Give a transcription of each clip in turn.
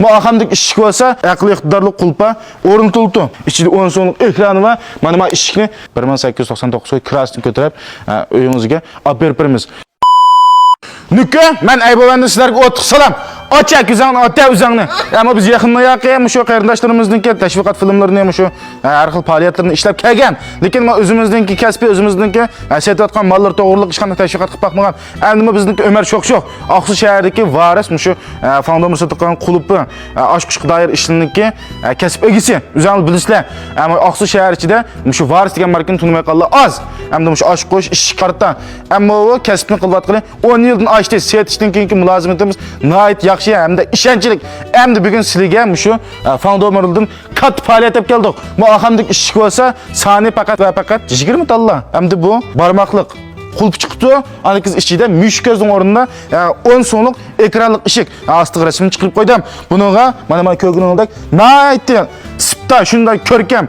Bu ahamdaki ışık olsa akıllı iqtidarlı kulpa o'rnatildi. İçinde 10 so'mlik ekrani va mana bu eshikni 1899 so'y krasni ko'tarib uyingizga olib berib beramiz. Nuka, men Aybovanda sizlarga o'tiq salam. Ochak o'zingni, ota o'zingni. Ammo biz yaqinda yoqim shu qarindoshlarimizniki tashviqot filmlarini ham shu har xil faoliyatlarni ishlab kelgan. Lekin men o'zimizniki kasbiy o'zimizniki setayotgan mollar to'g'riliq hech qanday tashviqot qilib bakmagan. Endi bizniki Ömer Shoqshoq, Oqsu shahridagi varis shu Fondom Sotqan klubi oshqishga doir ishlarniki kasb egisi. O'zingiz bilasizlar. Ammo Oqsu shahri ichida shu varis degan markani tunmay qollar oz. Endi shu oshqish ish chiqartan. Ammo u kasbni qilayotgani 10 yildan oshdi. Setishdan keyingi mulozimatimiz nihoyat yaxshi hamda ishonchlik. Endi bugun sizlarga shu Fondomerdan katta faoliyat olib keldik. Bu ahamdagi ish bo'lsa, soni faqat va faqat 20 talla. Endi bu barmoqliq qulp chiqdi. Anikiz ichida mushkozning o'rnida 10 so'mlik ekranli eshik. Ostiga rasmini chiqarib qo'ydim. Buningga mana men ko'rganingdek nihoyat sipta shunday ko'rkam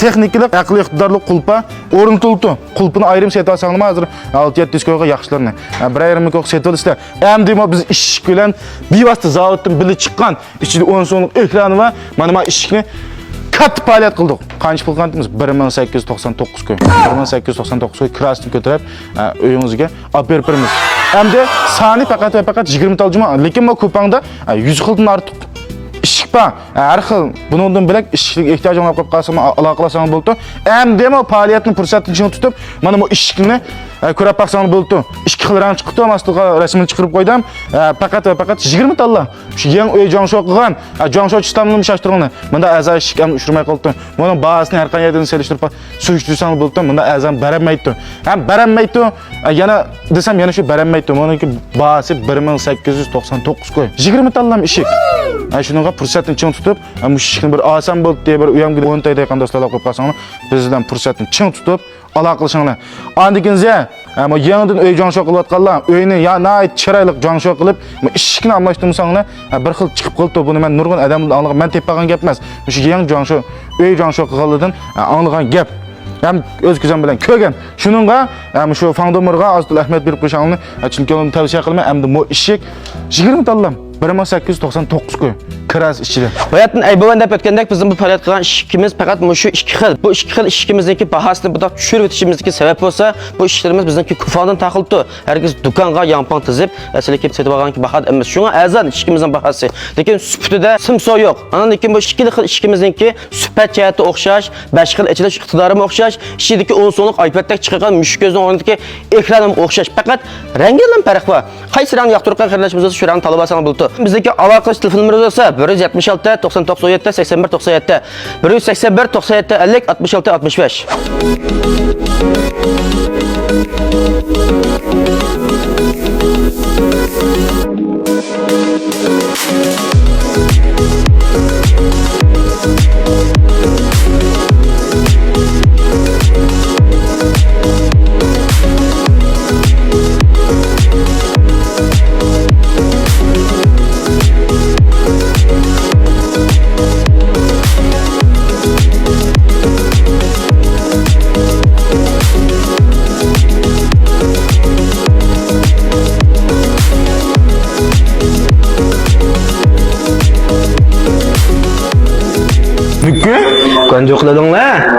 texnikalik aqlli iqtidorli qulpa o'rnatildi. Qulpini ayrim setib olsanglar hozir 6-700 ko'yga yaxshilarni. Bir ayrim ko'q setib olasizlar. Endi biz ish bilan bevosita zavoddan bilib chiqqan ichida 10 so'mlik ekrani va mana bu eshikni katta faoliyat qildik. Qancha pul qandimiz? 1899 ko'y. 1899 ko'y krasni ko'tarib uyingizga olib berib beramiz. Endi soni faqat va faqat 20 taljima, lekin bu ko'pangda 100 xildan ortiq ishik bor. Har xil buningdan bilak ishlik ehtiyojing olib qolsam aloqalasang bo'ldi. Endi bu faoliyatni fursatni ichida tutib, mana bu ishlikni ko'rib baqsang bo'ldi. Ikki xil rang chiqdi, mastiga rasmini chiqarib qo'ydim. Faqat va faqat 20 talla. Shu yang uy jongsho qilgan, jongsho sistemini shashtirgani. Bunda azay ishik ham ushirmay qoldi. Buni bahasini har qanday yerdan selishtirib surishtirsang bo'ldi. Bunda azam baramaydi. Ham baramaydi. Yana desam yana shu baramaydi. Buniki bahasi 1899 qo'y. 20 tallam ishik. Shunga fursatni ching tutib, mushikni bir oson bo'ldi deb bir uyamga 10 ta deydigan do'stlarga qo'yib qolsanglar, bizdan fursatni ching tutib aloqa qilishinglar. Andikinizga ama yangidan uy jongsho qilayotganlar, uyni ya nihoyat chiroyli jongsho qilib, ishikni almashtirmasanglar, bir xil chiqib qoldi. Buni men nurg'un odamlardan anglagan, men teppagan gap emas. Shu yangi jongsho, uy jongsho qilganlardan anglagan gap. Hem öz ko'zim bilan ko'rgan. Shuningga shu Fondomerga Azizul Ahmed berib qo'yishingni, chunki uni tavsiya qilaman. Endi bu ishik 20 tallam 1899 ko'y. Kiraz ichida. Bayatın Aybovanda deb o'tgandek bizning bu faoliyat qilgan ishimiz faqat shu 2 xil. Bu 2 xil ishimizniki bahasini budoq tushirib o'tishimizga sabab bo'lsa, bu ishlarimiz bizniki kufondan taqildi. Herkes do'konga yampon tizib, asliki setib olganki bahat emas. Shunga azan ishimizning bahasi. Lekin sifatida simso yo'q. Ana lekin bu 2 xil ishimizniki sifat jihati o'xshash, 5 xil ichilish iqtidorimi o'xshash, ishidagi 10 so'mlik iPad'dagi chiqqan mushkozning o'rnidagi ekranim o'xshash. Faqat rangidan farq bor. Qaysi rang yoqtirgan qarindoshimiz bo'lsa, shu rangni tanlab olsangiz bo'ldi. Bizdagi aloqa qilish telefonimiz bo'lsa 176 99 81 97 181 97 50 66 65. Kan yo'qladinglar.